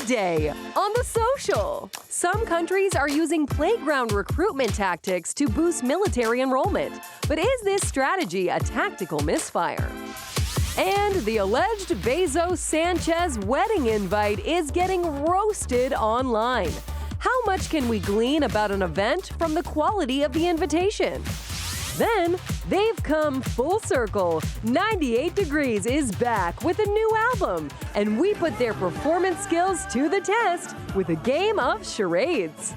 Today on The Social, some countries are using playground recruitment tactics to boost military enrollment. But is this strategy a tactical misfire? And the alleged Bezos-Sanchez wedding invite is getting roasted online. How much can we glean about an event from the quality of the invitation? Then, they've come full circle. 98 Degrees is back with a new album, and we put their performance skills to the test with a game of charades.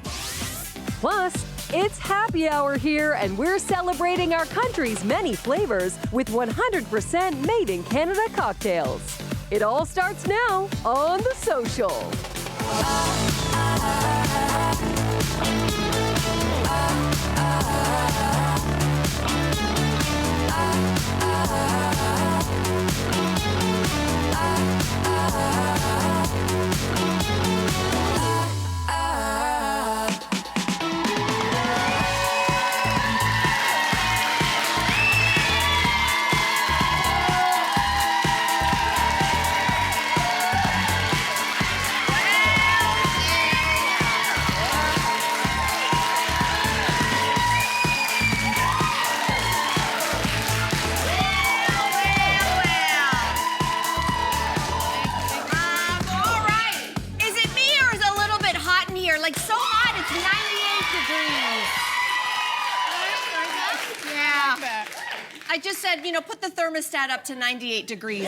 Plus, it's happy hour here, and we're celebrating our country's many flavors with 100% made in Canada cocktails. It all starts now on The Social. I just said, you know, put the thermostat up to 98 degrees.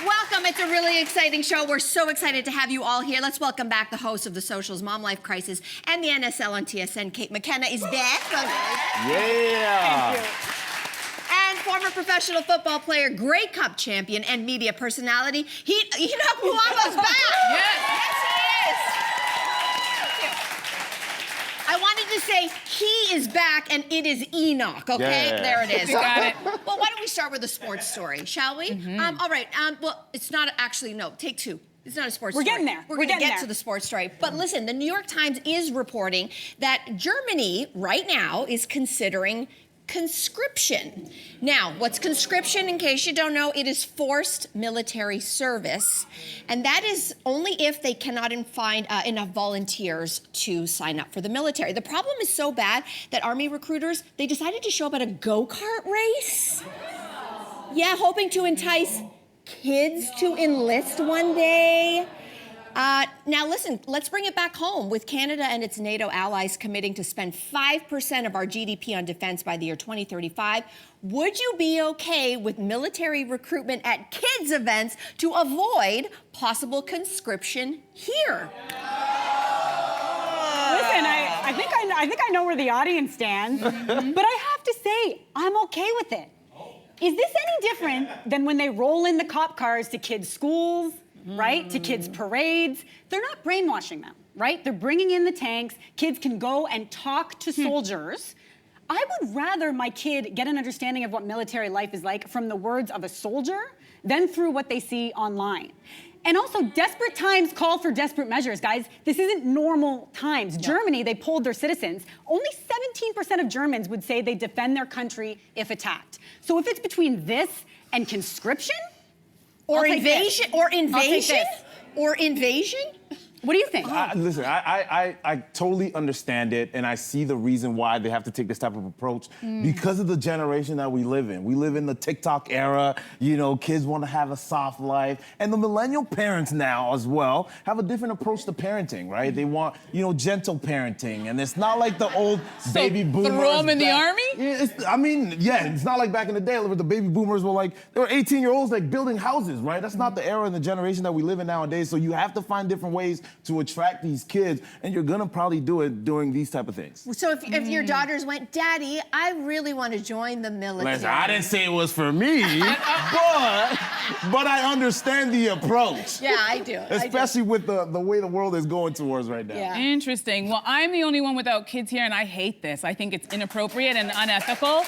Welcome. It's a really exciting show. We're so excited to have you all here. Let's welcome back the host of The Social's Mom Life Crisis and the NSL on TSN. Kate McKenna is back. Yeah. Thank you. And former professional football player, Grey Cup champion, and media personality, Enoch Muamba's back. Yes. Yes, he is. I wanted to say he is back, and it is Enoch, okay? Yeah. There it is. You got it. Well, why don't we start with a sports story, shall we? All right. Well, it's not actually, no, take two. It's not a sports story. We're getting there. We're going to get to the sports story. But listen, the New York Times is reporting that Germany right now is considering conscription. Now, what's conscription? In case you don't know, it is forced military service. And that is only if they cannot find enough volunteers to sign up for the military. The problem is so bad that Army recruiters, they decided to show up at a go-kart race. Yeah, hoping to entice kids to enlist one day. Now listen, let's bring it back home with Canada and its NATO allies committing to spend 5% of our GDP on defense by the year 2035. Would you be okay with military recruitment at kids' events to avoid possible conscription here? Listen, I think I know where the audience stands, but I have to say, I'm okay with it. Is this any different than when they roll in the cop cars to kids' schools, right? To kids' parades? They're not brainwashing them, right? They're bringing in the tanks. Kids can go and talk to soldiers. I would rather my kid get an understanding of what military life is like from the words of a soldier than through what they see online. And also, desperate times call for desperate measures, guys. This isn't normal times. Yeah. Germany, they polled their citizens. Only 17% of Germans would say they defend their country if attacked. So if it's between this and conscription, Or invasion? what do you think? Listen, I totally understand it, and I see the reason why they have to take this type of approach because of the generation that we live in. We live in the TikTok era. You know, kids want to have a soft life, and the millennial parents now as well have a different approach to parenting, right? They want, you know, gentle parenting, and it's not like the old baby boomers. Throw them in the army? It's not like back in the day where the baby boomers were like, they were 18-year-olds like building houses, right? That's not the era and the generation that we live in nowadays. So you have to find different ways to attract these kids, and you're gonna probably do it during these type of things. So if your daughters went, Daddy, I really want to join the military. Listen, I didn't say it was for me, but I understand the approach. Yeah, I do. Especially with the way the world is going towards right now. Yeah. Interesting. Well, I'm the only one without kids here, and I hate this. I think it's inappropriate and unethical.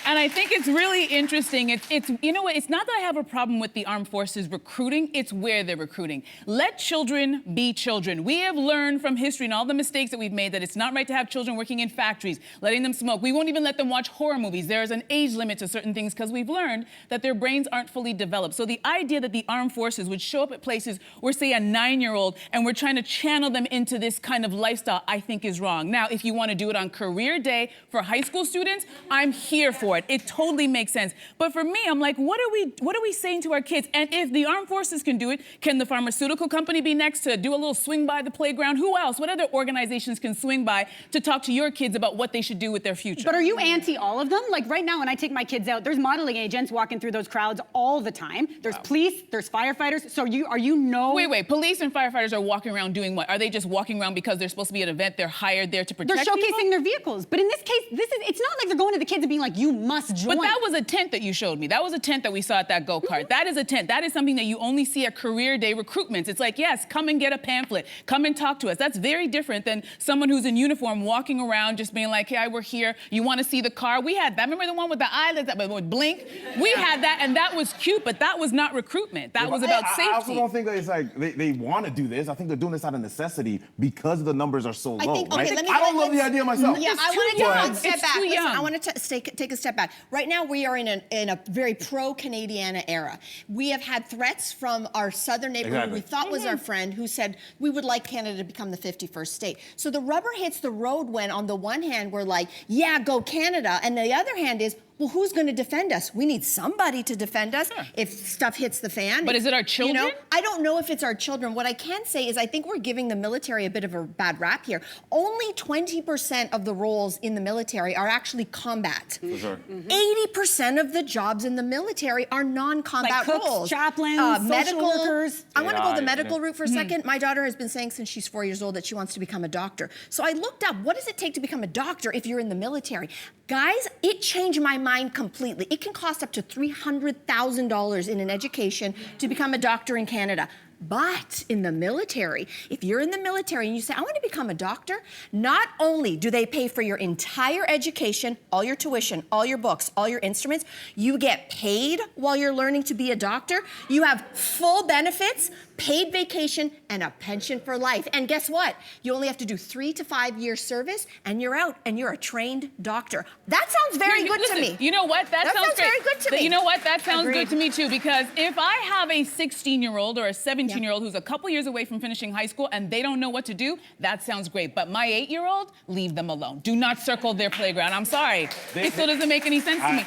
And I think it's really interesting. It's you know what? It's not that I have a problem with the armed forces recruiting. It's where they're recruiting. Let children be children. We have learned from history and all the mistakes that we've made that it's not right to have children working in factories, letting them smoke. We won't even let them watch horror movies. There is an age limit to certain things because we've learned that their brains aren't fully developed. So the idea that the armed forces would show up at places where, say, a 9-year-old and we're trying to channel them into this kind of lifestyle, I think is wrong. Now, if you want to do it on career day for high school students, I'm here for it. It totally makes sense. But for me, I'm like, what are we saying to our kids? And if the armed forces can do it, can the pharmaceutical company be next to do a little swing by the playground? Who else? What other organizations can swing by to talk to your kids about what they should do with their future? But are you anti all of them? Like right now when I take my kids out, there's modeling agents walking through those crowds all the time. There's police, there's firefighters. So are you no? Wait. Police and firefighters are walking around doing what? Are they just walking around because there's supposed to be an event? They're hired there to protect people? They're showcasing people? their vehicles. But in this case, it's not like they're going to the kids and being like, you must join. But that was a tent that you showed me. That was a tent that we saw at that go-kart. That is a tent. That is something that you only see at career day recruitments. It's like, yes, come and get a pamphlet. Come and talk to us. That's very different than someone who's in uniform walking around just being like, hey, we're here. You want to see the car? We had that. Remember the one with the eyelids that would blink? We had that, and that was cute, but that was not recruitment. That was about safety. I also don't think that it's like they want to do this. I think they're doing this out of necessity because the numbers are so low, right? I don't love the idea myself. Yeah, I want to take a step back. Listen, I want to take a step back. Right now, we are in a very pro-Canadiana era. We have had threats from our southern neighbor who we thought was our friend, who said we would like Canada to become the 51st state. So the rubber hits the road when, on the one hand, we're like, yeah, go Canada, and the other hand is, well, who's going to defend us? We need somebody to defend us if stuff hits the fan. But is it our children? You know, I don't know if it's our children. What I can say is I think we're giving the military a bit of a bad rap here. Only 20% of the roles in the military are actually combat. For sure. 80% of the jobs in the military are non-combat like cooks, roles. chaplains, medical social workers. I want to go the medical route for a second. My daughter has been saying since she's 4 years old that she wants to become a doctor. So I looked up, what does it take to become a doctor if you're in the military? Guys, it changed my mind completely. It can cost up to $300,000 in an education to become a doctor in Canada. But in the military, if you're in the military and you say, I want to become a doctor, not only do they pay for your entire education, all your tuition, all your books, all your instruments, you get paid while you're learning to be a doctor. You have full benefits, paid vacation, and a pension for life. And guess what? You only have to do 3 to 5 years service, and you're out, and you're a trained doctor. That sounds very good to me. You know what? That sounds great. very good to me. You know what? That sounds good to me, too, because if I have a 16-year-old or a 17-year-old who's a couple years away from finishing high school and they don't know what to do, that sounds great. But my 8-year-old, leave them alone. Do not circle their playground. I'm sorry. It still doesn't make any sense to me.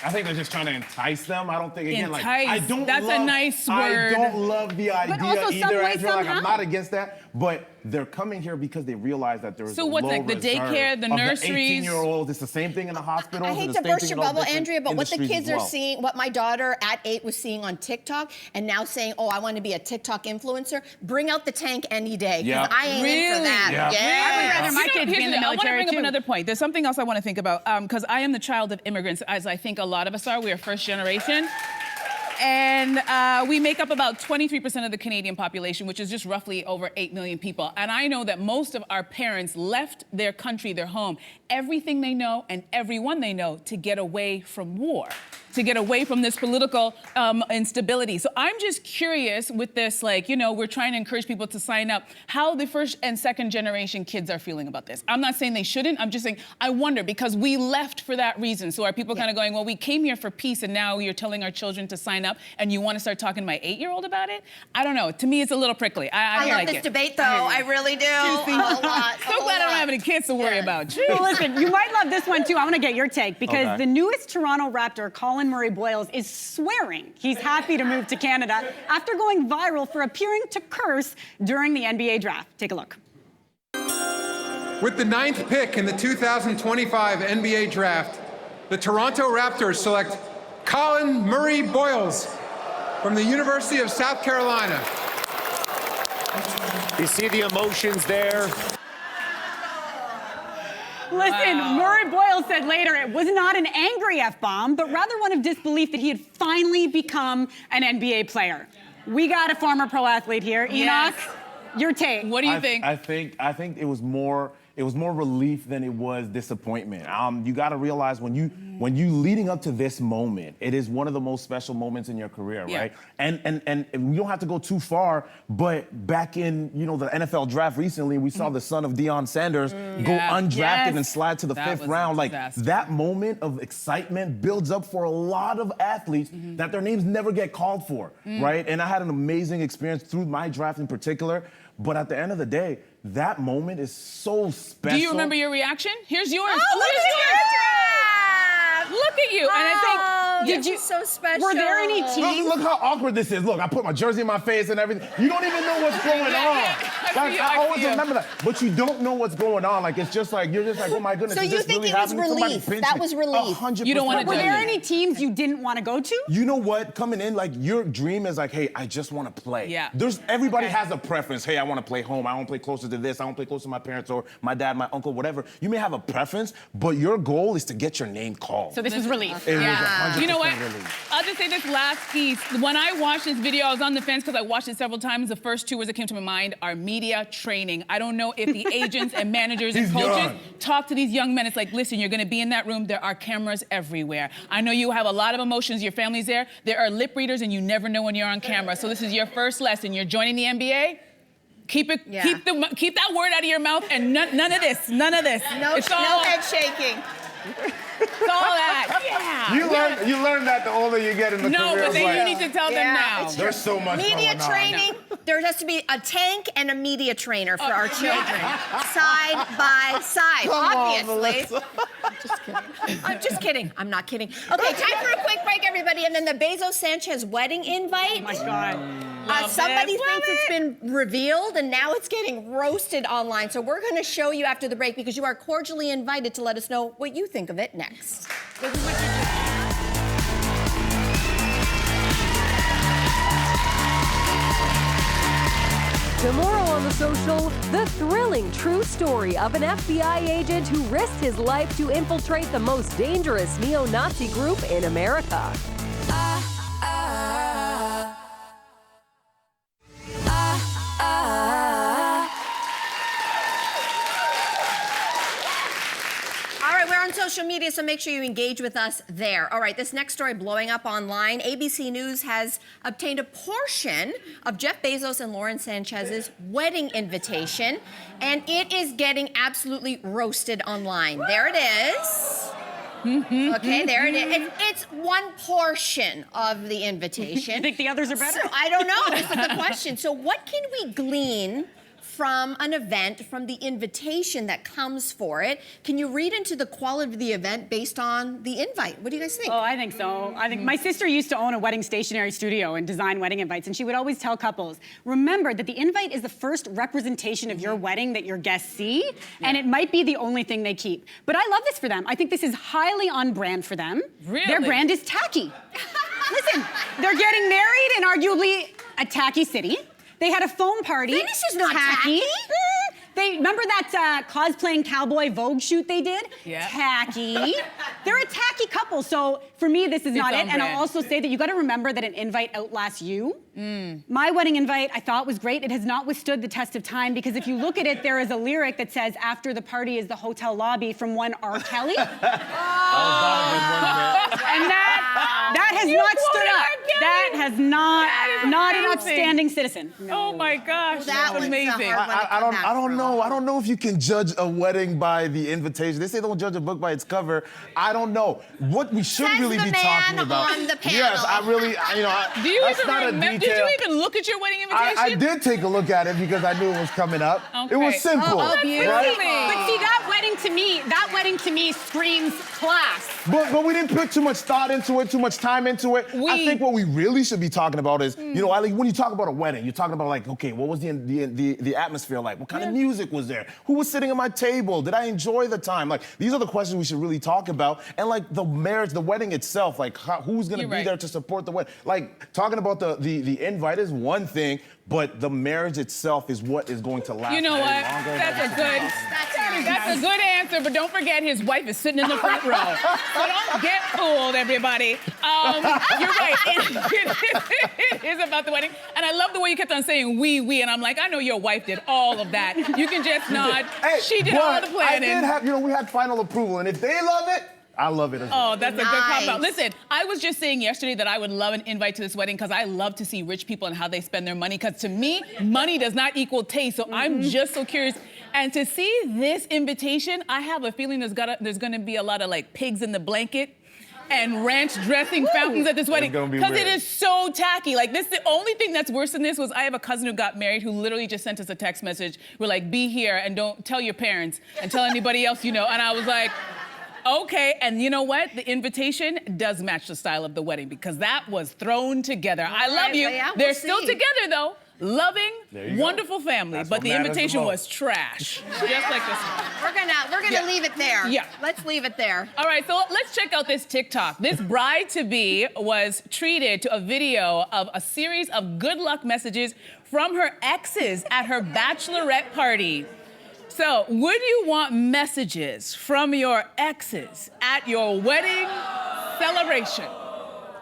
I think they're just trying to entice them. I don't think, again, entice. like, I don't That's love, a nice word. I don't love the idea also some either. way, I feel like somehow. I'm not against that, but they're coming here because they realize that there is So a what's low like the reserve daycare, the of nurseries? The 18-year-olds. It's the same thing in the hospitals. I hate to burst your bubble, Andrea, but what the kids are seeing, what my daughter at 8 was seeing on TikTok, and now saying, oh, I want to be a TikTok influencer, bring out the tank any day, because I ain't in for that. I would rather my kids be in the military, I want to bring too. up another point. There's something else I want to think about, because I am the child of immigrants, as I think a lot of us are. We are first generation. And we make up about 23% of the Canadian population, which is just roughly over 8 million people. And I know that most of our parents left their country, their home, everything they know and everyone they know to get away from war, to get away from this political instability. So I'm just curious with this, like, you know, we're trying to encourage people to sign up, how the first and second generation kids are feeling about this. I'm not saying they shouldn't, I'm just saying, I wonder, because we left for that reason. So are people kind of going, well, we came here for peace and now you're telling our children to sign up and you want to start talking to my 8-year-old about it? I don't know, to me it's a little prickly. I love like this it. debate though, I really do. A lot. So glad I don't have any kids to worry about. Jeez. Well, listen, you might love this one too. I want to get your take because the newest Toronto Raptor, Collin Murray-Boyles, is swearing he's happy to move to Canada after going viral for appearing to curse during the NBA draft. Take a look. With the 9th pick in the 2025 NBA draft, the Toronto Raptors select Collin Murray-Boyles from the University of South Carolina. You see the emotions there? Listen, Murray-Boyles said later it was not an angry F-bomb, but rather one of disbelief that he had finally become an NBA player. We got a former pro athlete here. Enoch, your take. What do you think? I think it was more more relief than it was disappointment. You got to realize when you leading up to this moment, it is one of the most special moments in your career, right? And we don't have to go too far, but back in the NFL draft recently, we saw the son of Deion Sanders go undrafted and slide to the fifth round. Like that moment of excitement builds up for a lot of athletes that their names never get called for, right? And I had an amazing experience through my draft in particular. But at the end of the day, that moment is so special. Do you remember your reaction? Here's yours. Oh, look at your draft! Look at you. And I think, did you so special? Were there any teams? Look how awkward this is. Look, I put my jersey in my face and everything. You don't even know what's going on. I always remember that. But you don't know what's going on. Like, it's just like, you're just like, oh my goodness. So you think it was relief? That was relief. 100%. You don't want to Were there any teams you didn't want to go to? You know what? Coming in, like, your dream is like, hey, I just want to play. Yeah. Everybody has a preference. Hey, I want to play home. I want to play closer to this. I want to play closer to my parents or my dad, my uncle, whatever. You may have a preference, but your goal is to get your name called. So this was relief. It was 100% You know what? relief. I'll just say this last piece. When I watched this video, I was on the fence because I watched it several times. The first two words that came to my mind are media training. I don't know if the agents and managers and coaches talk to these young men. It's like, listen, you're going to be in that room. There are cameras everywhere. I know you have a lot of emotions. Your family's there. There are lip readers, and you never know when you're on camera. So this is your first lesson. You're joining the NBA. Keep that word out of your mouth, and none of this. None of this. No head shaking. It's all that. Yeah. You learn that the older you get in the career. No, but then you need to tell them now. There's so much media going on. training. There has to be a tank and a media trainer for our children, side by side. Obviously. I'm just kidding. I'm not kidding. Okay, time for a quick break, everybody, and then the Bezos Sanchez wedding invite. Oh my God. Somebody thinks it's been revealed, and now it's getting roasted online. So we're going to show you after the break because you are cordially invited to let us know what you think of it next. Tomorrow on The Social, the thrilling true story of an FBI agent who risked his life to infiltrate the most dangerous neo-Nazi group in America. On social media, so make sure you engage with us there. All right, this next story blowing up online. ABC News has obtained a portion of Jeff Bezos and Lauren Sanchez's wedding invitation, and it is getting absolutely roasted online. There it is. Okay, there it is. It's one portion of the invitation. You think the others are better? So, I don't know. This is the question. So what can we glean from an event, from the invitation that comes for it? Can you read into the quality of the event based on the invite? What do you guys think? Oh, I think so. I think my sister used to own a wedding stationery studio and design wedding invites, and she would always tell couples, remember that the invite is the first representation of your wedding that your guests see, and it might be the only thing they keep. But I love this for them. I think this is highly on brand for them. Really? Their brand is tacky. Listen, they're getting married in arguably a tacky city. They had a foam party. Venice is not tacky. They remember that cosplaying cowboy Vogue shoot they did? Yeah. Tacky. They're a tacky couple. So for me, this is not it. And I'll also say that you got to remember that an invite outlasts you. My wedding invite, I thought was great. It has not withstood the test of time because if you look at it, there is a lyric that says, "After the party is the hotel lobby," from one R. Kelly. And that has not stood up. That has not an upstanding citizen. No. Oh my gosh, That that's was amazing. I don't know. I don't know if you can judge a wedding by the invitation. They say don't judge a book by its cover. I don't know. What we should Says really the be man talking about. on the panel. Yes, I really, Do you that's even not remember? a detail. Did you even look at your wedding invitation? I did take a look at it because I knew it was coming up. Okay. It was simple. Oh, beautiful. Right? But see, that wedding to me screams class. But we didn't put too much thought into it, too much time into it. I think what we really should be talking about is, when you talk about a wedding, you're talking about like, okay, what was the atmosphere like? What kind of music was there? Who was sitting at my table? Did I enjoy the time? Like, these are the questions we should really talk about. And like the marriage, the wedding itself, like who's gonna be there to support the wedding? Like, talking about the invite is one thing, but the marriage itself is what is going to last. You know what? Longer. That's a good answer, but don't forget his wife is sitting in the front row. So don't Get fooled, everybody. You're right. It is about the wedding. And I love the way you kept on saying we, and I'm like, I know your wife did all of that. You can just nod. Hey, She did all the planning. I did have, we had final approval, and if they love it, I love it as well. Oh, that's a good cop-out. Listen, I was just saying yesterday that I would love an invite to this wedding because I love to see rich people and how they spend their money. Because to me, money does not equal taste. So I'm just so curious. And to see this invitation, I have a feeling there's gonna be a lot of like pigs in the blanket and ranch dressing fountains at this wedding. Because it is so tacky. Like this, the only thing that's worse than this was I have a cousin who got married who literally just sent us a text message. We're like, be here and don't tell your parents and tell anybody else you know. And I was like, okay, and you know what? The invitation does match the style of the wedding because that was thrown together. I love you. Yeah, They're still together though. Loving, wonderful family, That's but what the matters invitation the most. was trash. Just like this one. We're gonna leave it there. Yeah. Let's leave it there. All right, so let's check out this TikTok. This bride-to-be was treated to a video of a series of good luck messages from her exes at her bachelorette party. So, would you want messages from your exes at your wedding celebration?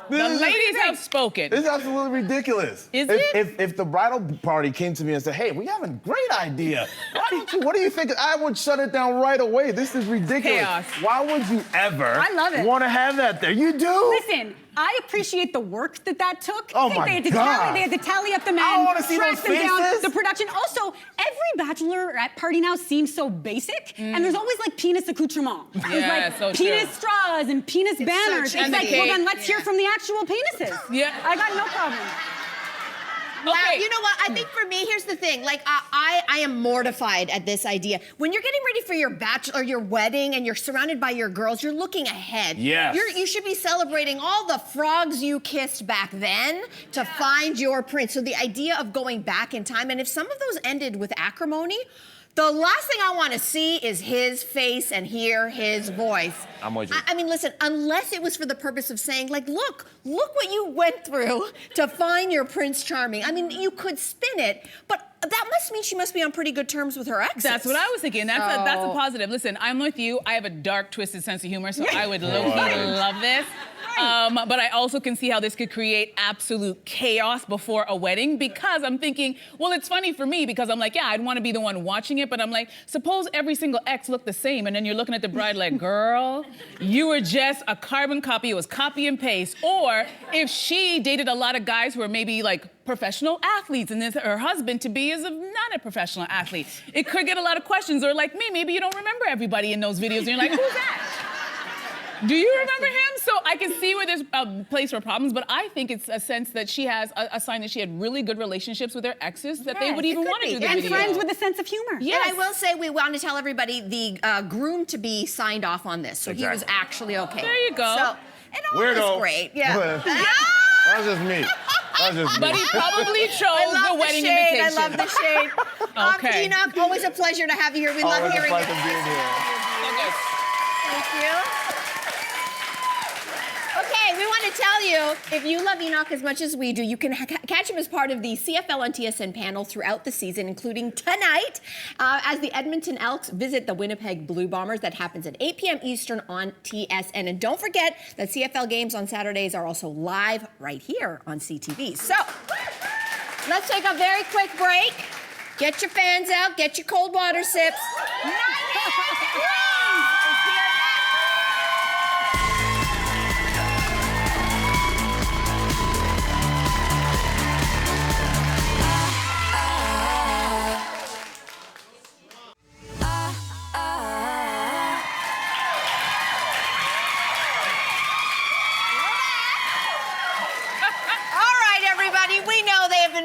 The ladies have spoken. This is absolutely ridiculous. Is it? If the bridal party came to me and said, hey, we have a great idea. What do you think? I would shut it down right away. This is ridiculous. Chaos. Why would you ever I love it. want to have that there? You do? Listen, I appreciate the work that took. Oh I think my they God. had to tally up the men, I wanna see track those them down, faces. the production. Also, every bachelorette party now seems so basic, and there's always like penis accoutrement. Yeah, There's like so true. penis straws and penis banners. so It's like, trendy. well then let's hear from the actual penises. Yeah. I got no problem. Wow, Okay. you know what? I think for me, here's the thing. Like, I am mortified at this idea. When you're getting ready for your bachelor, your wedding, and you're surrounded by your girls, you're looking ahead. Yes. You should be celebrating all the frogs you kissed back then to find your prince. So the idea of going back in time, and if some of those ended with acrimony, the last thing I want to see is his face and hear his voice. I'm with you. I mean, listen, unless it was for the purpose of saying, like, look what you went through to find your Prince Charming. I mean, you could spin it, but that must mean she must be on pretty good terms with her exes. That's what I was thinking. That's a positive. Listen, I'm with you. I have a dark, twisted sense of humor, so I would low-key love this. But I also can see how this could create absolute chaos before a wedding because I'm thinking, well, it's funny for me because I'm like, yeah, I'd want to be the one watching it, but I'm like, suppose every single ex looked the same, and then you're looking at the bride like, girl, you were just a carbon copy. It was copy and paste. Or if she dated a lot of guys who are maybe like professional athletes and then her husband to be is not a professional athlete, it could get a lot of questions. Or like me, maybe you don't remember everybody in those videos and you're like, who's that? Do you remember him? So I can see where there's a place for problems, but I think it's a sense that she has a sign that she had really good relationships with her exes that they would even want to do the And video. friends with a sense of humor. Yes. And I will say, we want to tell everybody the groom-to-be signed off on this, so he was actually okay. There you go. So it all Weirdo. was great. Yeah. That's just me. That's just me. But he probably chose I love the wedding shade. invitation. I love the shade. Okay. Enoch, always a pleasure to have you here. We love Always a hearing pleasure it. being here. Thank you. Okay, we want to tell you, if you love Enoch as much as we do, you can catch him as part of the CFL on TSN panel throughout the season, including tonight, as the Edmonton Elks visit the Winnipeg Blue Bombers. That happens at 8 p.m. Eastern on TSN. And don't forget that CFL games on Saturdays are also live right here on CTV. So, let's take a very quick break. Get your fans out, get your cold water sips.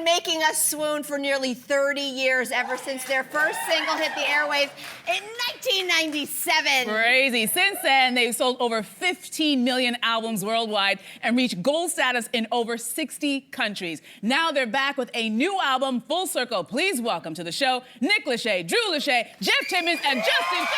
Making us swoon for nearly 30 years, ever since their first single hit the airwaves in 1997. Crazy. Since then, they've sold over 15 million albums worldwide and reached gold status in over 60 countries. Now they're back with a new album, Full Circle. Please welcome to the show Nick Lachey, Drew Lachey, Jeff Timmons, and Justin Timberlake.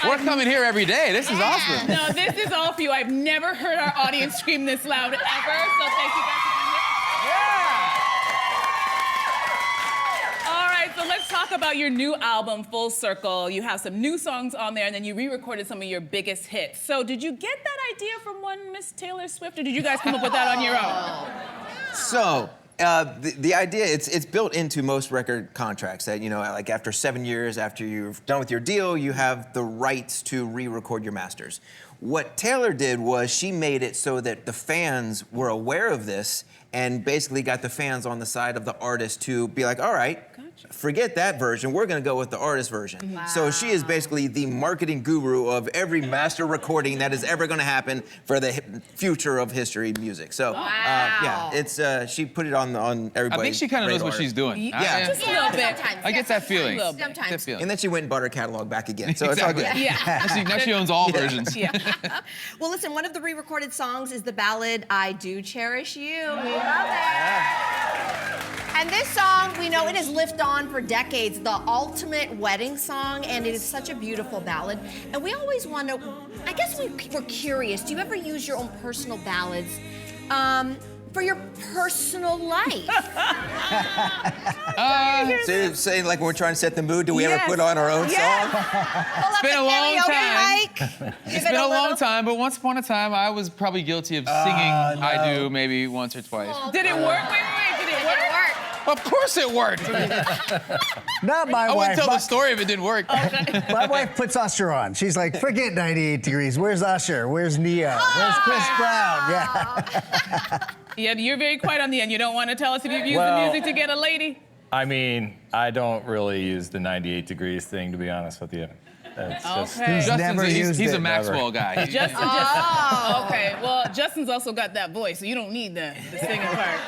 We're coming here every day. This is awesome. No, this is all for you. I've never heard our audience scream this loud ever, so thank you guys for being here. talk about your new album, Full Circle. You have some new songs on there, and then you re-recorded some of your biggest hits. So did you get that idea from one Miss Taylor Swift, or did you guys come up with that on your own? So, the idea, it's built into most record contracts that, you know, like after 7 years, after you've done with your deal, you have the rights to re-record your masters. What Taylor did was she made it so that the fans were aware of this and basically got the fans on the side of the artist to be like, all right, forget that version, we're gonna go with the artist version. Wow. So she is basically the marketing guru of every master recording that is ever gonna happen for the future of history music. So yeah, it's she put it on everybody. I think she kind of knows what she's doing. Yeah. Just a little bit. Sometimes. I get that feeling. Sometimes. That feeling. And then she went and bought her catalog back again. So Exactly. it's all good. Yeah. Now she owns all versions. Yeah. Well, listen, one of the re-recorded songs is the ballad I Do Cherish You. We love it. And this song, we know it has lived on for decades, the ultimate wedding song, and it is such a beautiful ballad. And we always want to, I guess we're curious, do you ever use your own personal ballads for your personal life? So you're saying like when we're trying to set the mood, do we ever put on our own song? It's been a long time. It's been a long time, but once upon a time, I was probably guilty of singing I Do maybe once or twice. Did it work? Wait, did it work? Of course it worked. Not my I wife. wouldn't tell the story if it didn't work. My wife puts Usher on. She's like, forget 98 Degrees. Where's Usher? Where's Neo? Where's Chris Brown? Yeah. Yeah, you're very quiet on the end. You don't want to tell us if you've used the music to get a lady? I mean, I don't really use the 98 Degrees thing, to be honest with you. It's just, He's a Maxwell guy. Justin, okay. Well, Justin's also got that voice, so you don't need the singing part.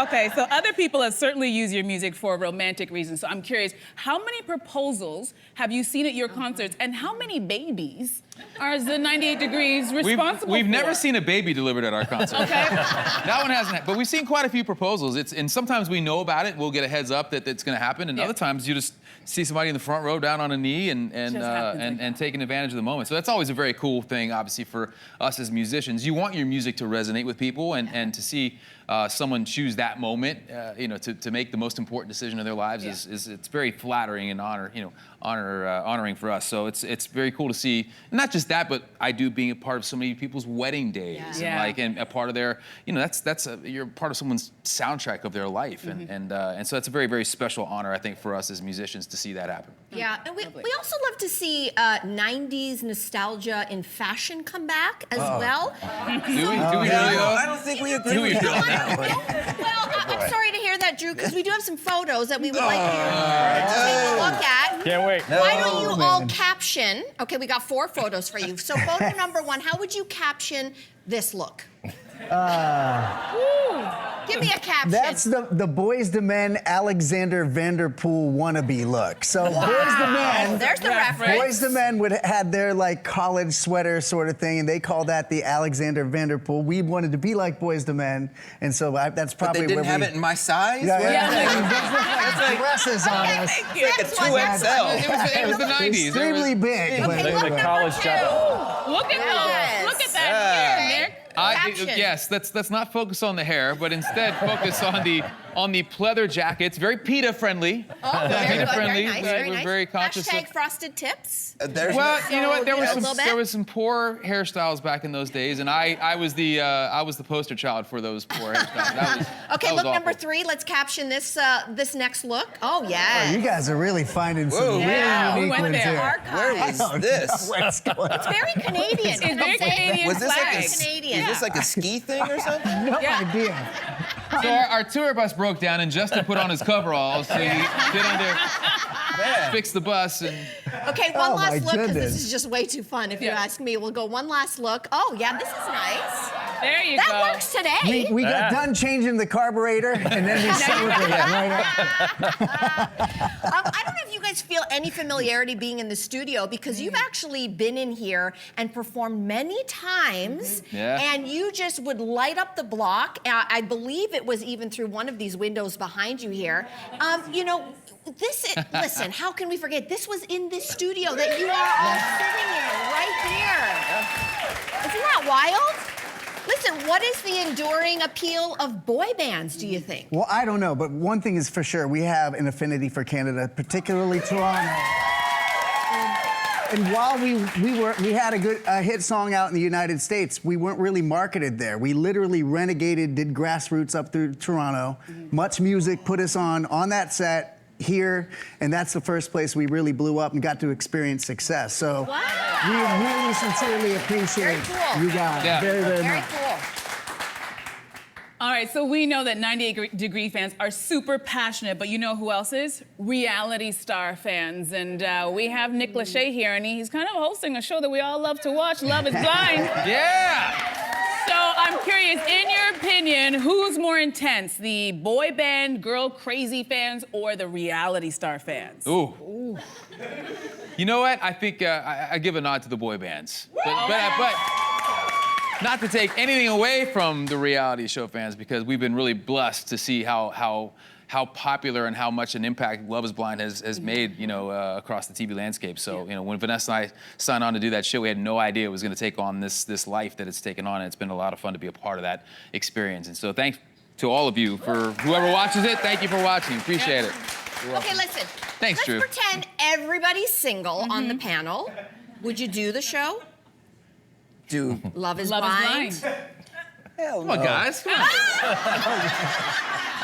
Okay, so other people have certainly used your music for romantic reasons. So I'm curious, how many proposals have you seen at your concerts, and how many babies are the 98 Degrees responsible We've for? never seen a baby delivered at our concert. Okay. That one hasn't. But we've seen quite a few proposals. And sometimes we know about it. We'll get a heads up that it's going to happen. And other times you just see somebody in the front row down on a knee and taking advantage of the moment. So that's always a very cool thing, obviously, for us as musicians. You want your music to resonate with people, and to see someone choose that moment, you know, to make the most important decision of their lives is it's very flattering and honoring for us. So it's very cool to see. Not just that, but I Do being a part of so many people's wedding days, and a part of their, you know, you're part of someone's soundtrack of their life, and so that's a very, very special honor, I think, for us as musicians to see that happen. Yeah, and we also love to see 90s nostalgia in fashion come back as well. Do we really? I don't think we agree with you on that one. Well, I'm sorry to hear that, Drew, because we do have some photos that we would like you to take a look at. can't wait. Why don't you all caption? Okay, we got 4 photos for you. So photo number 1, how would you caption this look? Give me a caption. That's the Boys to Men Alexander Vanderpool wannabe look. So Boys to Men, There's the reference. Boys to Men had their like college sweater sort of thing, and they call that the Alexander Vanderpool. We wanted to be like Boys to Men, and so that's probably But they didn't where have it in my size? It's like dresses on us. It's like a 2XL. It was the 90s. Extremely big. Okay, but- look, the college number 2. jacket. Look at those. Look at that hair, Nick. Caption. Yes, let's not focus on the hair, but instead focus on the pleather jackets. Very PETA friendly. Oh, very good. friendly. Very nice. Very We're nice. very conscious Hashtag of. frosted tips. Well, you know what? There a little bit? was some poor hairstyles back in those days, and I was the poster child for those poor hairstyles. Okay, that was look, number awful. 3. Let's caption this this next look. Oh, yeah. You guys are really finding some Whoa. really unique went ones there. here. Where was this? What's going on? It's very Canadian. It's very Canadian Was this like flag. Canadian. Is this like a ski thing or something? No idea. So our tour bus broke down, and Justin put on his coveralls to get under, fix the bus, and Okay, one Oh, my last look, because goodness. this is just way too fun, if you ask me. We'll go one last look. Oh, yeah, this is nice. There you That go. works today. We got done changing the carburetor, and then we celebrated right after. I don't know if you guys feel any familiarity being in the studio, because you've actually been in here and performed many times, and you just would light up the block. I believe it was even through one of these windows behind you here. You know, listen, how can we forget? This was in this studio that you are all sitting in right here. Isn't that wild? Listen, what is the enduring appeal of boy bands, do you think? Well, I don't know, but one thing is for sure, we have an affinity for Canada, particularly Toronto. And while we had a hit song out in the United States, we weren't really marketed there. We literally renegated, did grassroots up through Toronto. Much Music put us on that set here, and that's the first place we really blew up and got to experience success. So we really sincerely appreciate you guys very, very much. Cool. All right, so we know that 98 Degree fans are super passionate, but you know who else is? Reality star fans. And we have Nick Lachey here, and he's kind of hosting a show that we all love to watch, Love is Blind. Yeah! So I'm curious, in your opinion, who's more intense, the boy band, girl crazy fans, or the reality star fans? Ooh. You know what? I think I give a nod to the boy bands. But not to take anything away from the reality show fans, because we've been really blessed to see how popular and how much an impact Love is Blind has made, across the TV landscape. So, when Vanessa and I signed on to do that show, we had no idea it was going to take on this life that it's taken on, and it's been a lot of fun to be a part of that experience. And so thanks to all of you, for whoever watches it, thank you for watching. Appreciate it. Okay, listen. Thanks, Drew. Let's pretend everybody's single on the panel. Would you do the show? Do Love is Blind? Hell Come on, guys. Come on.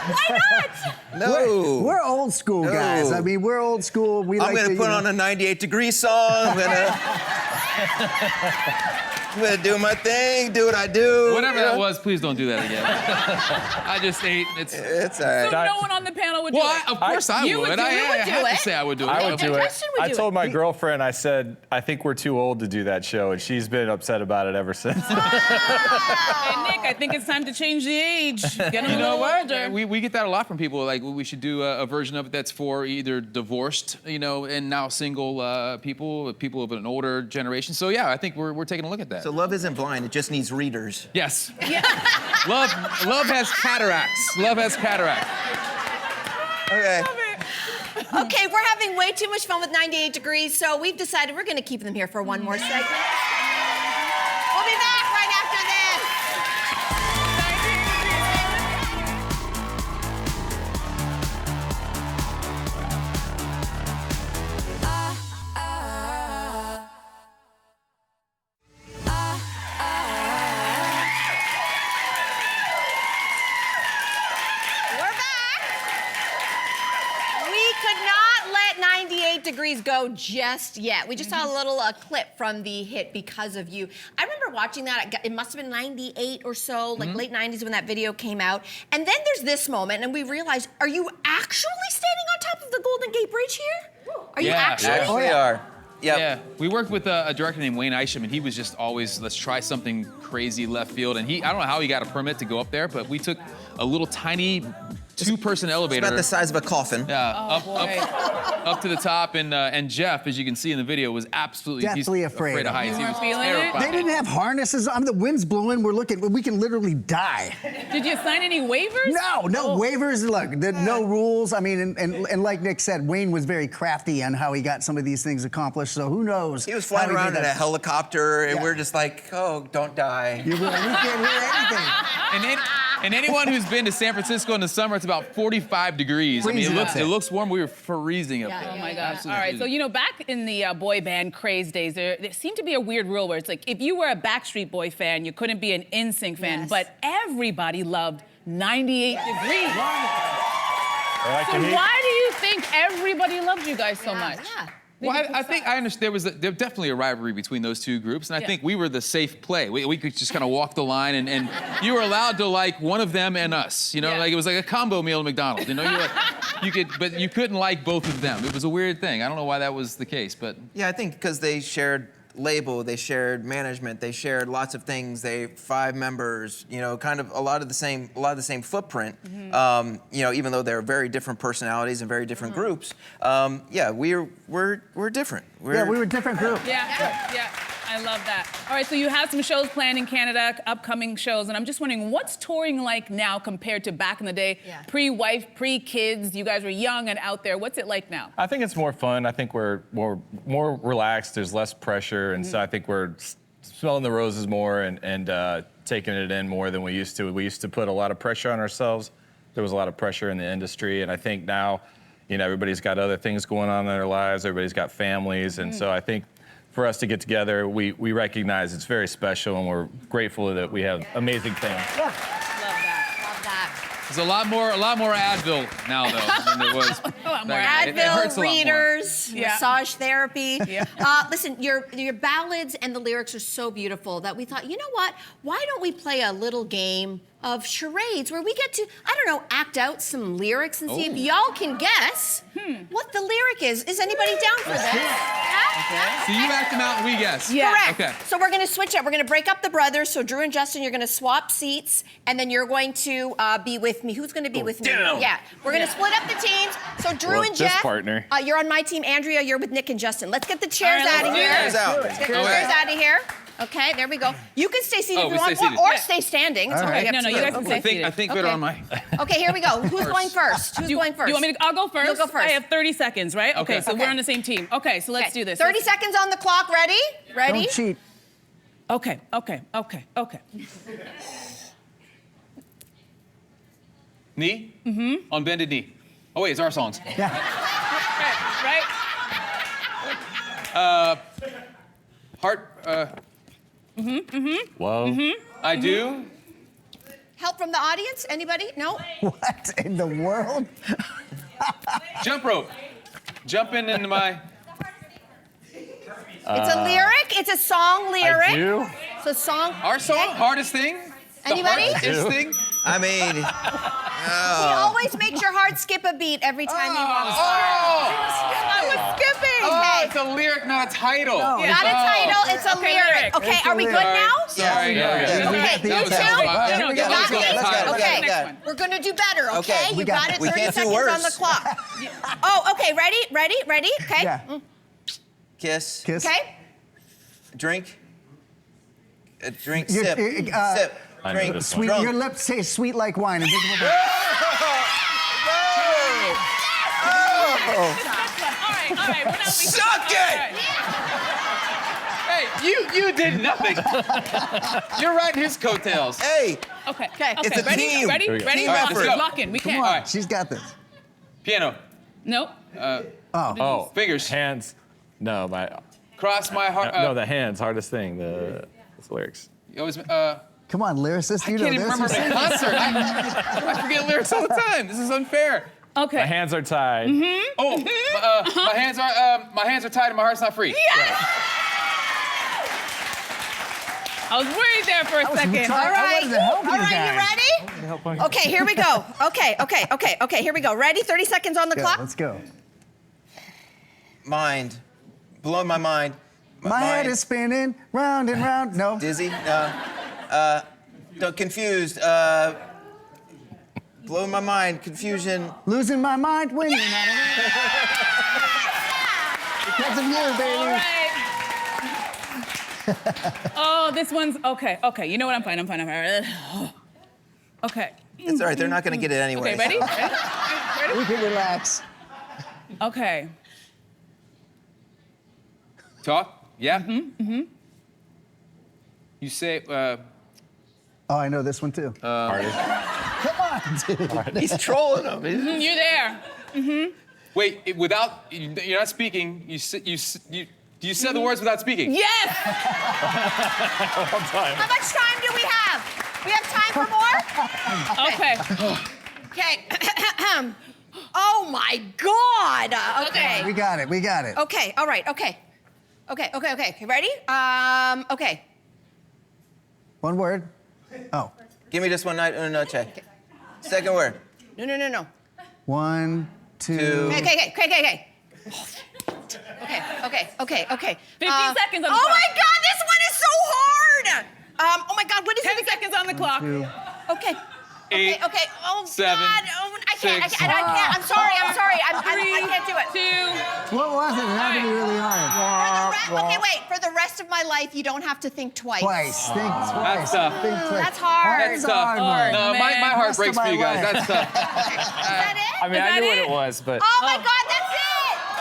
Why not? No. We're old school guys. I mean, we're old school. I'm gonna put on a 98 Degree song. I'm gonna do my thing, do what I do. Whatever that was, please don't do that again. I just ate. It's all right. So no one on the panel would do it? Of course I would. You would do it. I have to say I would do it. I would do it. Justin would I do told it. my girlfriend, I said, I think we're too old to do that show, and she's been upset about it ever since. Hey, Nick, I think it's time to change the age. Get them a little older. We get that a lot from people. Like, we should do a version of it that's for either divorced, and now single people of an older generation. So yeah, I think we're taking a look at that. So Love isn't blind, it just needs readers. Yes. Love has cataracts. Love has cataracts. Okay. Okay, we're having way too much fun with 98 Degrees, so we've decided we're going to keep them here for one more segment. We'll be back right after this. We're back. We could not let 98 Degrees go just yet. We just saw a little clip from the hit Because of You. I remember watching that. It must have been 98 or so, like late 90s when that video came out. And then there's this moment, and we realized, are you actually standing on top of the Golden Gate Bridge here? Are you actually? We are. Yep. Yeah, we worked with a director named Wayne Isham, and he was just always, let's try something crazy left field. And I don't know how he got a permit to go up there, but we took a little tiny two-person elevator. It's about the size of a coffin. Yeah, up to the top, and Jeff, as you can see in the video, was absolutely Deathly afraid of heights. You He were was feeling it? terrified. They didn't have harnesses on. The wind's blowing. We can literally die. Did you sign any waivers? No waivers. Look, no rules. I mean, and like Nick said, Wayne was very crafty on how he got some of these things accomplished. So who knows? He was flying how around did in a that. helicopter, and we're just like, oh, don't die. We can't hear anything. And anyone who's been to San Francisco in the summer, it's about 45 degrees. I mean, it looks warm. We were freezing up there. Oh my gosh. Absolutely All right, freezing. so back in the boy band craze days, there seemed to be a weird rule where it's like, if you were a Backstreet Boy fan, you couldn't be an NSYNC fan, but everybody loved 98 Degrees. So why do you think everybody loved you guys so much? Well, I think I understand. There was definitely a rivalry between those two groups, and I think we were the safe play. We could just kind of walk the line, and you were allowed to like one of them and us. Like it was like a combo meal at McDonald's. But you couldn't like both of them. It was a weird thing. I don't know why that was the case, but yeah, I think because they shared label, they shared management, they shared lots of things. They 5 members, kind of a lot of the same footprint. Even though they're very different personalities and very different groups. We're different. We were a different group. Yeah. I love that. All right, so you have some shows planned in Canada, upcoming shows, and I'm just wondering, what's touring like now compared to back in the day? Pre-wife, pre-kids, you guys were young and out there. What's it like now? I think it's more fun. I think we're more relaxed. There's less pressure, and so I think we're smelling the roses more and taking it in more than we used to. We used to put a lot of pressure on ourselves. There was a lot of pressure in the industry, and I think now, you know, everybody's got other things going on in their lives. Everybody's got families, and so I think for us to get together, we recognize it's very special, and we're grateful that we have amazing fans. Love that. There's a lot more Advil now, though, than there was. A lot more back then. It Advil, hurts a lot more. readers, Yeah. massage therapy. Yeah. Listen, your ballads and the lyrics are so beautiful that we thought, you know what? Why don't we play a little game of charades where we get to, I don't know, act out some lyrics and see if y'all can guess what the lyric is. Is anybody down for this? Yeah? So you act them out and we guess. Yeah. Correct. Okay. So we're going to switch up. We're going to break up the brothers. So Drew and Justin, you're going to swap seats, and then you're going to be with me. Who's going to be with me? down. Yeah. We're going to split up the teams. So Drew Well, and this Jeff, partner. You're on my team. Andrea, you're with Nick and Justin. Let's get the chairs All right, out of let's do here. Chairs out. Let's get the Oh, chairs yeah. out of here. Okay, there we go. You can stay seated Oh, if we you want, stay seated. or Yeah. stay standing. It's All okay. right. Up No, to you guys can Okay. stay I think better Okay. on my. Okay, here we go. Who's going first? Who's going first? Do you want me to? I'll go first. You'll go first. I have 30 seconds, right? Okay. So we're on the same team. Okay, so let's do this. 30 seconds on the clock. Ready? Ready? Don't cheat. Okay. Knee? Mm-hmm. On bended knee. Oh, wait, it's our songs. Right? Heart, Whoa. I do. Help from the audience? Anybody? No? What in the world? Jump rope. Jumping into my. It's a lyric. It's a song lyric. I do. It's a song. Our song? Okay. Hardest thing? Anybody? The hardest thing? I mean, He always makes your heart skip a beat every time he walks Oh! I was skipping. Oh, Okay. it's a lyric, not a title. Not a title, it's a Okay, lyric. lyric. Okay, It's a are we good lyric. now? Sorry. Yeah. Okay, the you answer. two? No, no, You get got let's go. this? Let's go. Okay, Next one. we're gonna do better, okay? Okay, You we got got- it, we 30 can't do seconds on the worse. clock. Oh, okay, ready? Okay. Yeah. kiss, Kiss. Okay. drink, drink, You're- sip, sip, I know drink, this Sweet. drunk. Your lips say sweet like wine. Invisible. All right. We're not Suck it! Hey, you did nothing. You're riding his coattails. Hey, Okay. It's a Ready? team. Ready? Here we go. Ready? All right, let's go. Lock in. We Come can't. on, right. she's got this. Piano. Nope. Oh. Fingers. Hands. No, my. Cross my heart. No, the hands. Hardest thing. The lyrics. You always, Come on, lyricist. I You can't know even this. remember the concert. I forget lyrics all the time. This is unfair. Okay. My hands are tied. Oh, my hands are tied and my heart's not free. I was worried there for a second. trying- All right. wanted to help you All right, guys. you ready? Okay, here we go. Okay, here we go. Ready? 30 seconds on the Go, clock. let's go. mind, blow my mind. My head is spinning round and round. No. dizzy. Confused. Blow my mind. Confusion. Losing my mind when you're not around. Because of you, All baby. right. Oh, this one's okay. You know what? I'm fine. Okay. It's all right. They're not gonna get it anyway. Okay, ready? We can relax. Okay. Talk? Yeah? Mm-hmm. You say, Oh, I know this one too. Hardest. Come on, dude. He's trolling them. You're there. wait, without, you're not speaking, you said the words without speaking. Yes. How much time do we have? We have time for more? Okay. Okay. Oh my God. Okay. We got it. Okay. All right. Okay. Ready? Okay. One word. Oh. Give me just one night, una noche. Second word. No. 1, 2. Okay. 15 seconds on the Oh clock. my God, this one is so hard. Oh my God, what is 10 it? seconds on the clock. Okay. 8, Oh 7, God. Oh, I can't. 6. I'm sorry. I can't do it. 2. What was it? It had to be really hard. Okay, wait. For the rest of my life, you don't have to think twice. Twice. Think twice. That's tough. Think twice. That's hard. That's That's a hard tough. one. No, my heart Rest breaks of for you my guys. life. That's tough. Is that it? I mean, Is I that knew what it? it was, but. Oh my God, that's it!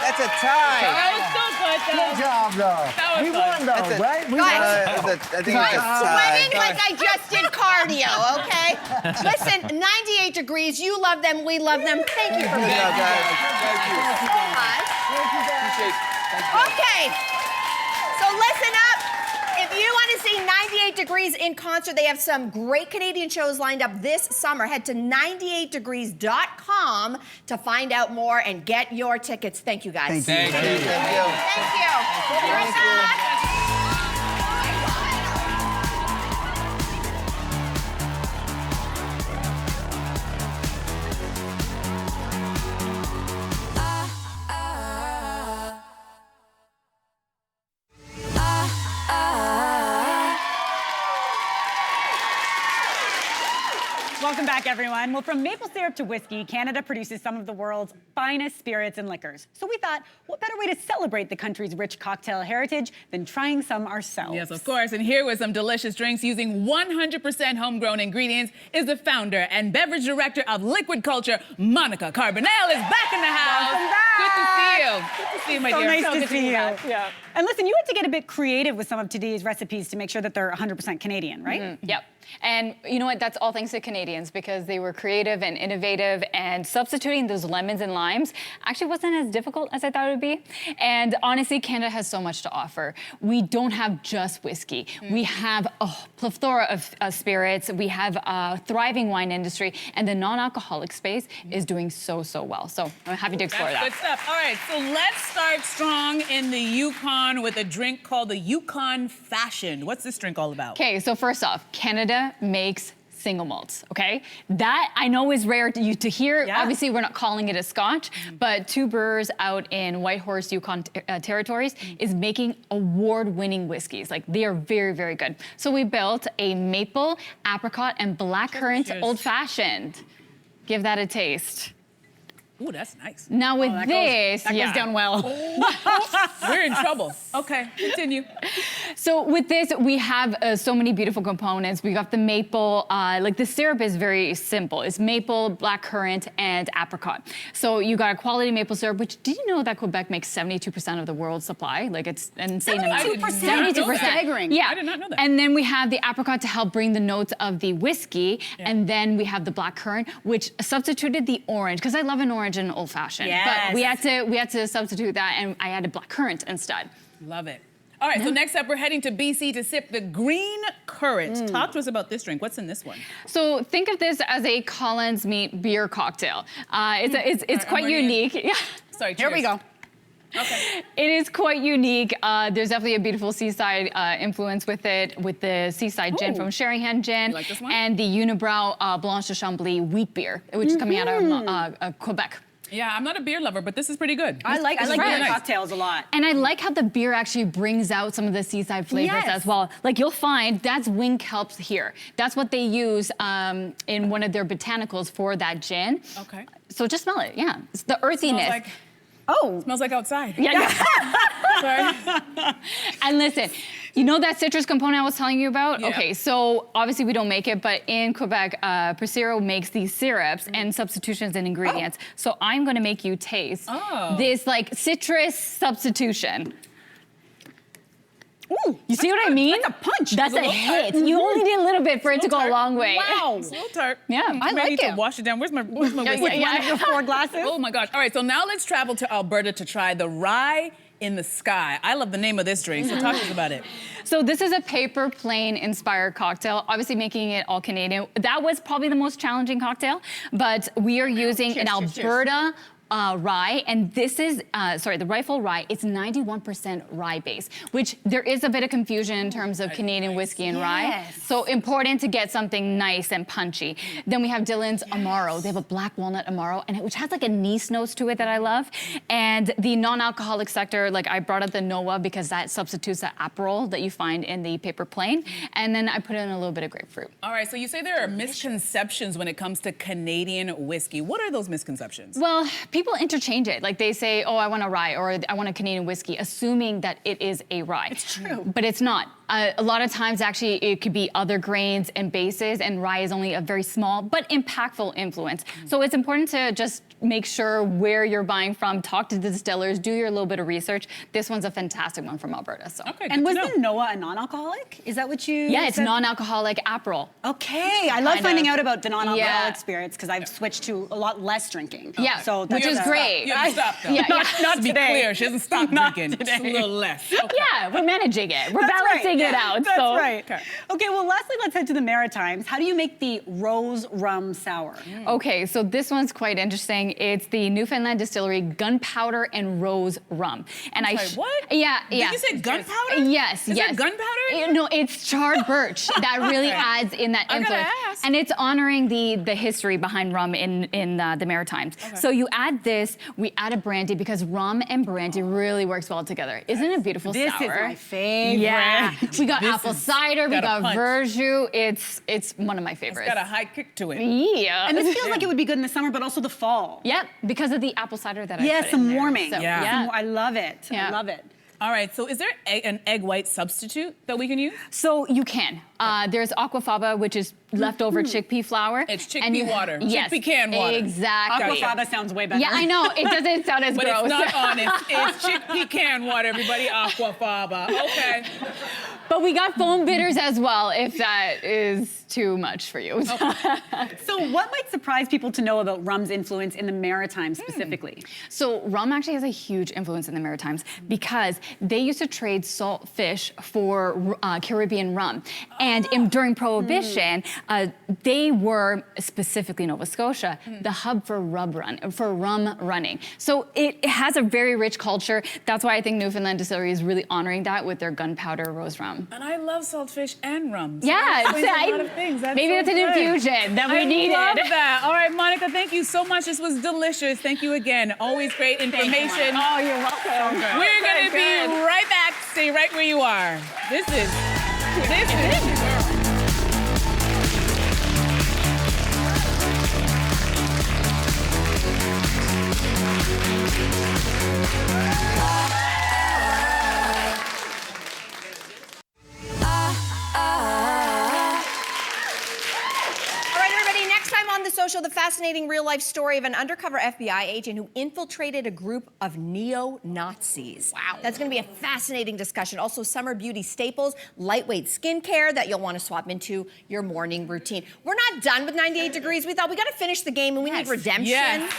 That's a tie. That was so good, though. Good job, though. That was We fun. won, though, right? We Guys, won. I think I'm it's a tie. sweating like I just did cardio, okay? Listen, 98 degrees. You love them. We love them. Thank you for Good being job, here. guys. Thank you so much. Okay. So listen up. If you want to see 98 Degrees in concert, they have some great Canadian shows lined up this summer. Head to 98degrees.com to find out more and get your tickets. Thank you, guys. Thank you. Thank you. Thank you. Welcome back, everyone. Well, from maple syrup to whiskey, Canada produces some of the world's finest spirits and liquors. So we thought, what better way to celebrate the country's rich cocktail heritage than trying some ourselves? Yes, of course. And here with some delicious drinks using 100% homegrown ingredients is the founder and beverage director of Liquid Culture, Monica Carbonell, is back in the house. Welcome back. Good to see you. Good to see you, my So dear. nice to good see be you. back. Yeah. And listen, you had to get a bit creative with some of today's recipes to make sure that they're 100% Canadian, right? Yep. And you know what? That's all thanks to Canadians because they were creative and innovative, and substituting those lemons and limes actually wasn't as difficult as I thought it would be. And honestly, Canada has so much to offer. We don't have just whiskey. We have a plethora of spirits. We have a thriving wine industry, and the non-alcoholic space is doing so well. So I'm happy to explore That's that. good stuff. All right, so let's start strong in the Yukon with a drink called the Yukon Fashion. What's this drink all about? Okay, so first off, Canada makes single malts, okay? That I know is rare to hear. Yeah. Obviously, we're not calling it a scotch, but two brewers out in Whitehorse, Yukon territories is making award-winning whiskeys. Like, they are very good. So we built a maple, apricot, and blackcurrant old-fashioned. Give that a taste. Ooh, that's nice. Now with this, that goes down well. We're in trouble. Okay, continue. So with this, we have so many beautiful components. We got the maple, like the syrup is very simple. It's maple, blackcurrant, and apricot. So you got a quality maple syrup, which did you know that Quebec makes 72% of the world's supply? Like it's an insane amount. 72%? Staggering. Yeah. I did not know that. And then we have the apricot to help bring the notes of the whiskey. And then we have the blackcurrant, which substituted the orange, because I love an orange in old fashioned. Yes. But we had to substitute that, and I added blackcurrant instead. Love it. All right, so next up, we're heading to BC to sip the green currant. Talk to us about this drink. What's in this one? So think of this as a Collins meat beer cocktail. It's quite unique. Yeah. Sorry, Here we cheers. go. Okay. It is quite unique. There's definitely a beautiful seaside influence with it, with the seaside gin from Sheringham Gin, like this one? and the Unibrow Blanche de Chambly wheat beer, which is coming out of Quebec. Yeah, I'm not a beer lover, but this is pretty good. I like This is beer really nice. cocktails a lot. And I like how the beer actually brings out some of the seaside flavors Yes. as well. Like you'll find that's wing kelps here. That's what they use in one of their botanicals for that gin. Okay. So just smell it, yeah. It's the earthiness. Smells like outside. Yeah. Sorry. And listen, you know that citrus component I was telling you about? Yeah. Okay, so obviously we don't make it, but in Quebec, Prosecco makes these syrups and substitutions and ingredients. So I'm gonna make you taste this like citrus substitution. Ooh, You see what I mean? That's a punch. That's a hit. You only need a little bit for it to go a long way. Wow. It's a little tart. Yeah, I I need like to it. wash it down. Where's my Yeah, whiskey? yeah. One of your 4 glasses. Oh my gosh. All right, so now let's travel to Alberta to try the Rye in the Sky. I love the name of this drink, so talk to us about it. So this is a paper plane inspired cocktail, obviously making it all Canadian. That was probably the most challenging cocktail, but we are using an Alberta rye, and this is, the Rifle Rye, it's 91% rye base, which there is a bit of confusion in terms of Canadian whiskey and rye. So important to get something nice and punchy. Then we have Dylan's Amaro. They have a black walnut Amaro, and which has like anise notes to it that I love. And the non-alcoholic sector, like I brought up the Noah because that substitutes the Aperol that you find in the paper plane. And then I put in a little bit of grapefruit. All right, so you say there are misconceptions when it comes to Canadian whiskey. What are those misconceptions? Well, people interchange it. Like they say, oh, I want a rye or I want a Canadian whiskey, assuming that it is a rye. It's true. But it's not. A lot of times, actually, it could be other grains and bases, and rye is only a very small but impactful influence. So it's important to just make sure where you're buying from, talk to the distillers, do your little bit of research. This one's a fantastic one from Alberta. So. Okay, and was the Noah a non-alcoholic? Is that what you Yeah, it's said? non-alcoholic Aperol. Okay, I love finding out about the non-alcoholic Yeah. spirits because I've switched to a lot less drinking. Yeah, so which is great. You have to stop, though. Yeah, Not to be today. clear, she hasn't stopped Not drinking. today. Just a little less. Okay. Yeah, we're managing it. We're That's balancing right. it out. That's so. right. Okay, well, lastly, let's head to the Maritimes. How do you make the rose rum sour? Okay, so this one's quite interesting. It's the Newfoundland Distillery Gunpowder and Rose Rum. And I'm sorry, what? Yeah, yeah. Did you say gunpowder? Yes, Is yes. it gunpowder? No, it's charred birch that really Okay. adds in that I gotta influence. ask. And it's honoring the history behind rum in the Maritimes. So you add this, we add a brandy because rum and brandy really works well together. Isn't it beautiful This sour? is my favorite. Yeah, we got This apple is cider, we got a got punch. verjus. It's one of my It's favorites. got a high kick to it. Yeah. And this feels like it would be good in the summer, but also the fall. Yep, because of the apple cider that I Yeah, put some in there. warming. So, Yeah. I love it. I Yeah. love it. All right, so is there an egg white substitute that we can use? So you can. There's aquafaba, which is leftover chickpea flour. It's And chickpea water. Yes, Chickpea can water. Exactly. Aquafaba sounds way better. Yeah, I know. It doesn't sound as But gross. it's not honest. It's chickpea can water, everybody. Aquafaba. Okay. But we got foam bitters as well, if that is too much for you. So what might surprise people to know about rum's influence in the Maritimes specifically? So rum actually has a huge influence in the Maritimes because they used to trade salt fish for Caribbean rum. And during Prohibition, they were, specifically Nova Scotia, the hub for rum running. So it has a very rich culture. That's why I think Newfoundland Distillery is really honoring that with their gunpowder rose rum. And I love saltfish and rum. So Yeah, that explains a lot of things. maybe that's an infusion that we needed. I love that. All right, Monica, thank you so much. This was delicious. Thank you again. Always great information. Oh, you're welcome. We're going to be right back. Stay right where you are. This is. All right, everybody, next time on The Social, the fascinating real-life story of an undercover FBI agent who infiltrated a group of neo-Nazis. Wow. That's going to be a fascinating discussion. Also, summer beauty staples, lightweight skincare that you'll want to swap into your morning routine. We're not done with 98 Degrees. We thought we got to finish the game and we need redemption. Yes.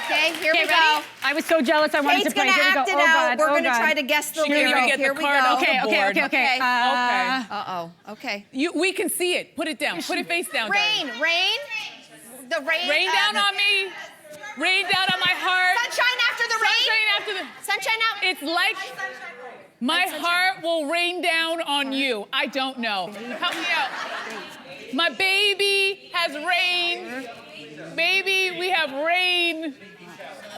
Okay, here we go. Ready? I was so jealous I wanted Kate's to play. gonna Here we go. act it Oh, out. God. We're Oh, gonna God. try to guess the She didn't even lyric. get the Here we card go. off the board. Okay. Okay. We can see it. Put it down. Put it face down. Rain. The rain. Rain down on me. Rain down on my heart. Sunshine after the rain. Sunshine after the. Sunshine out. It's like my heart will rain down on you. I don't know. Help me out. My baby has rain. Baby, we have rain.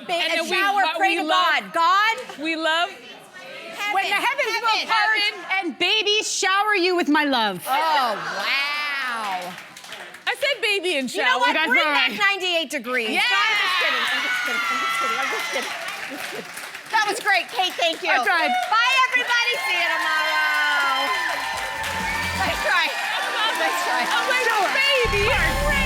And then shower, pray to God. God. We love. When the heavens will part and babies shower you with my love. Oh, wow. I said baby and shower. You know what? guys Bring were back right. 98 Degrees. Yeah. I'm just kidding. That was great, Kate. Thank you. I tried. Bye, everybody. See you tomorrow. Nice try. I'm like, baby.